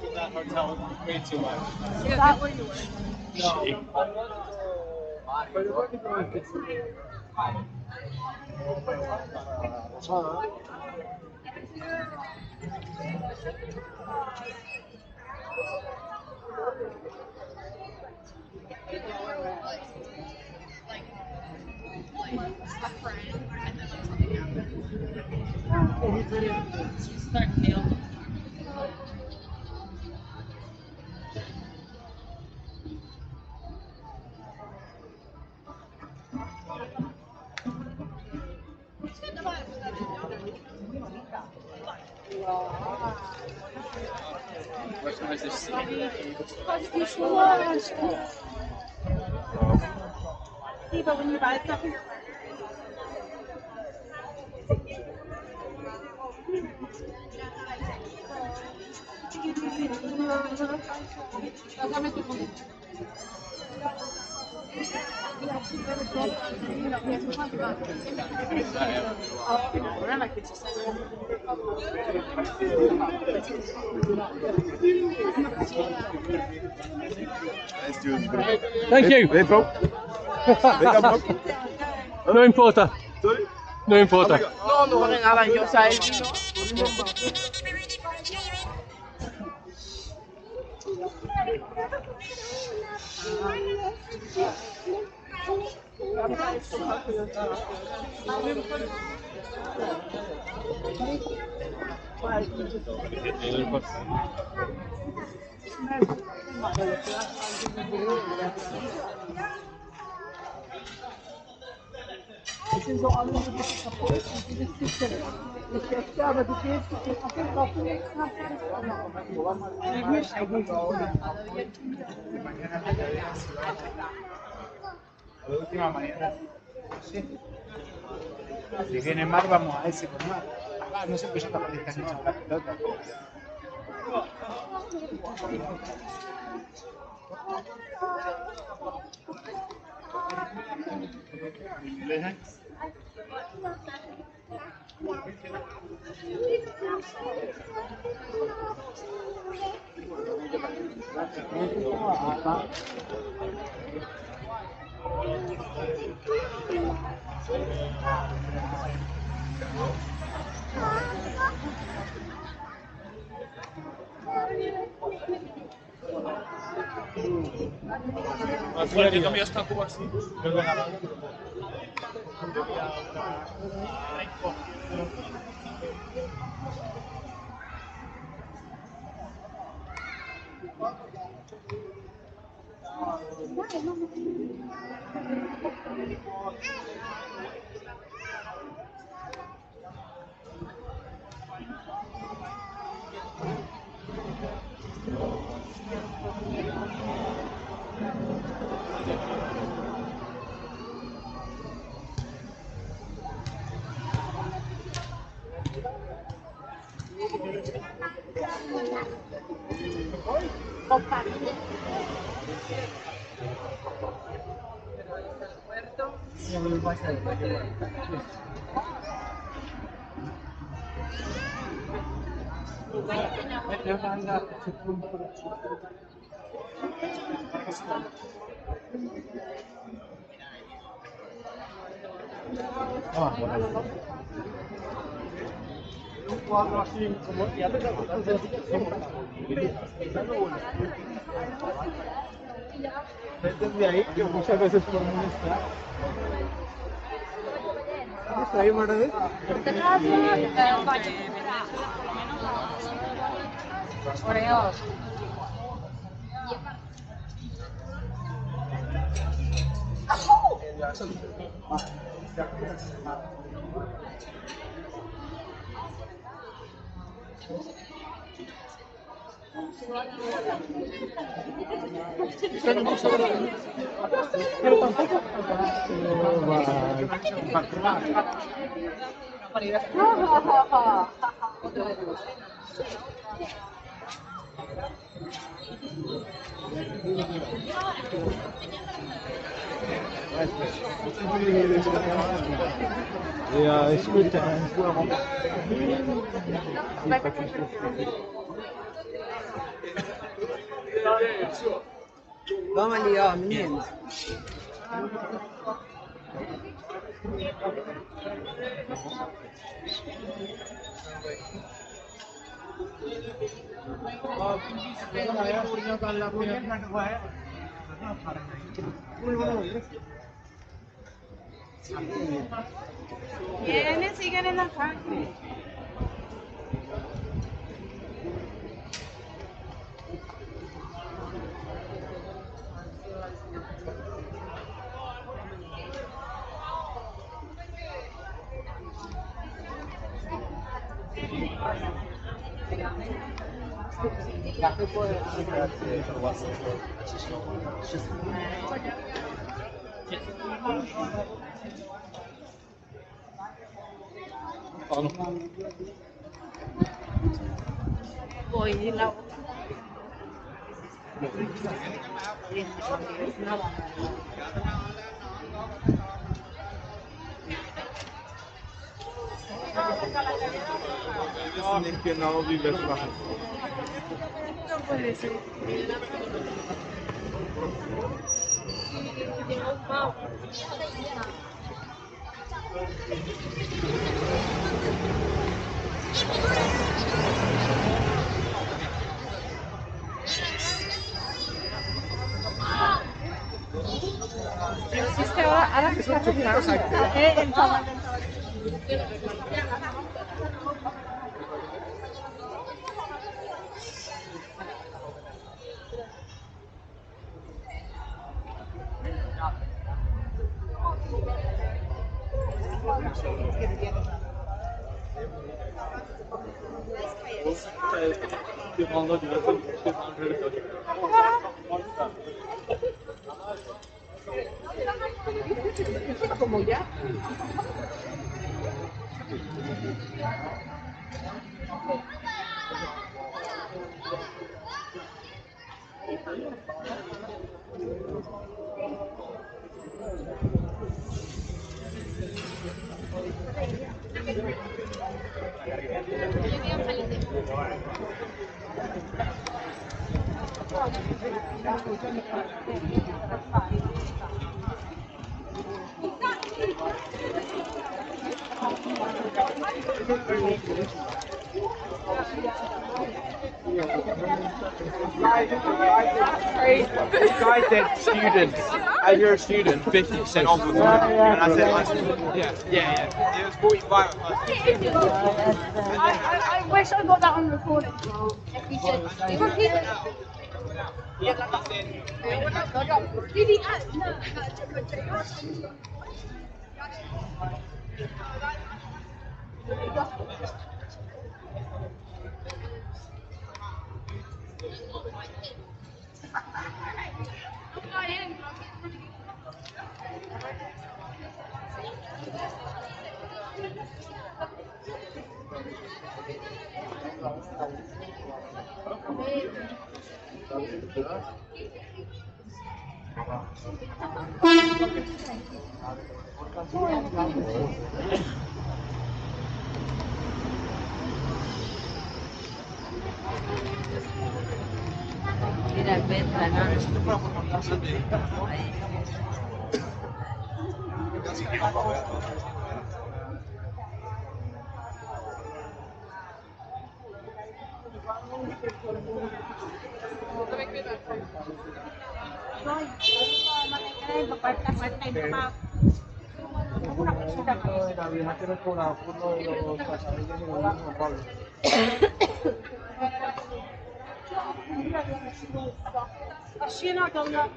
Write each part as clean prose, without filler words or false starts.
in that hotel way too much. That where you were. A friend, and then like something happened. She started nailing. Where's this scene? Sì, but when you buy stuff here. Non è che ci Thank you. Where from? Where come from? No importa. Sorry? No importa. No, no, nada, yo, o sea, él vino. La última mañana. Sí. Si viene mar, vamos a ese por mar. Ah, no sé qué son las palistas hechas la pelota. ¿Por qué cambias esta Cuba así? Un cuadro así como ya te desde ahí que muchas veces por un estar. ¿Está ahí, Maradé? Oreos. Pero tampoco. Ja, escucha, Vamos ali, ó, menino. Vienen, siguen en la calle. Voy la No vives bajo. no puede ser. Pero si es que ahora se está arreglando. El chaval del chaval. Como ya. Guy said students. As you're a student, 50% off. And I said, yeah. It was 45 at first. I wish I got that on recording. He said, repeat it. Mira, ventana. Así no, no.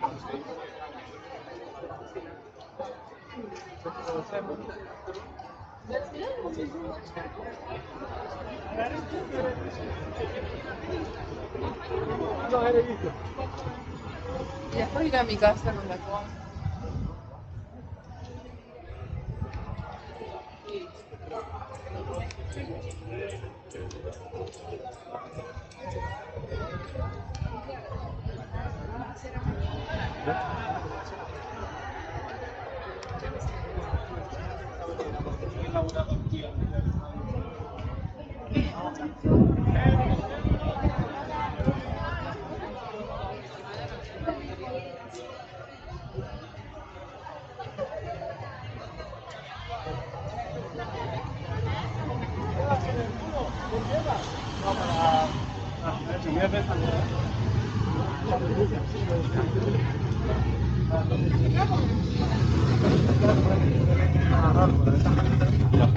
Y después ir a mi casa con la cosa.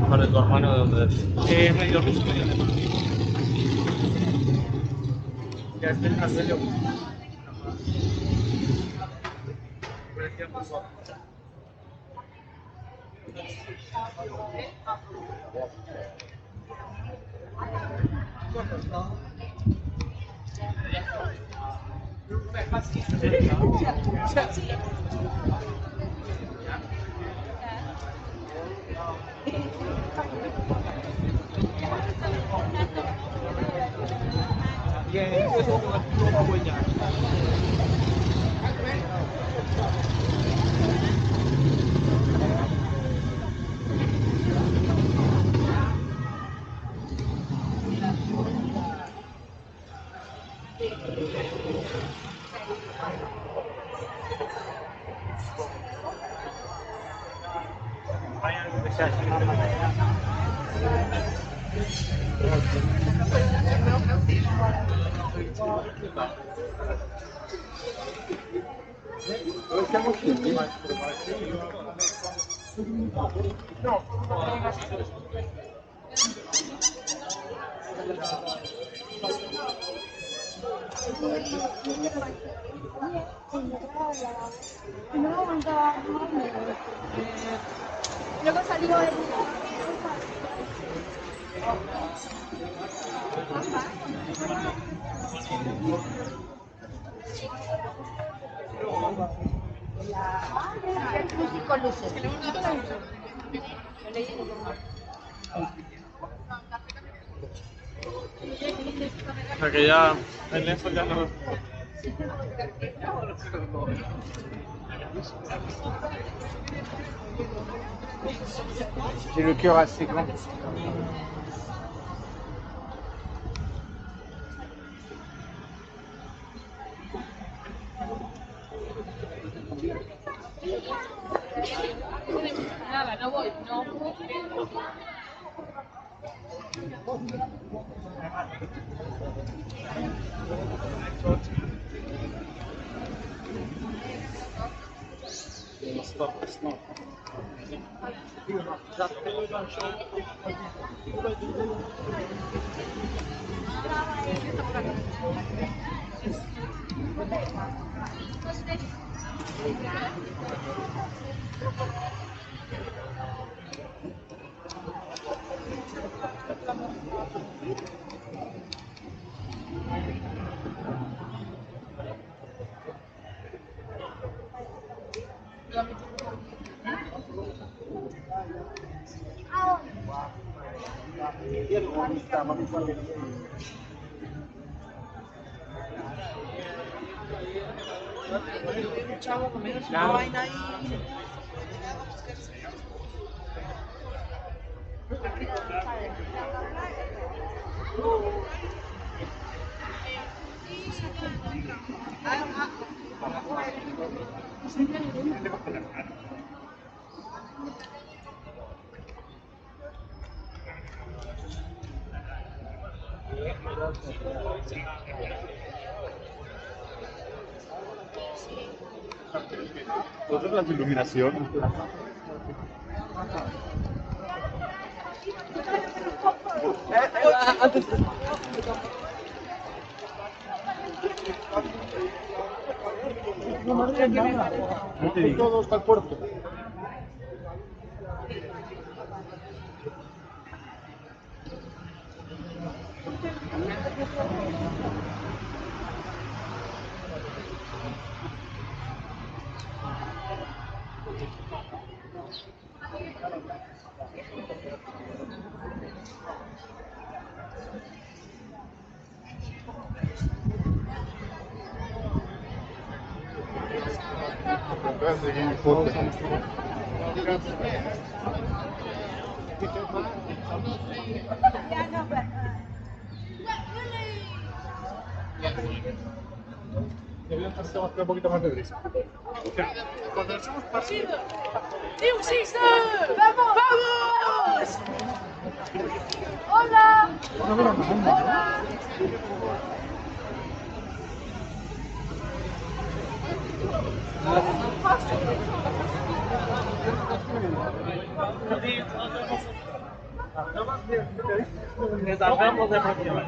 Para tu hermano, ¿de dónde es? Es medio ruso, medio alemán. Ya es del Marcelo. Yeah, it's all like proper window. Hay algo que se hace más mañana. Luego salió el... Con luces. O sea que ya el lienzo ya no. J'ai le cœur assez grand. Nada, no voy, no. Entonces las iluminaciones. Todo está al puerto. Debería estar un poquito más de brisa. Cuando echamos pasivo. ¡Vamos! ¡Hola! ¡Hola! Desarmamos de emoción.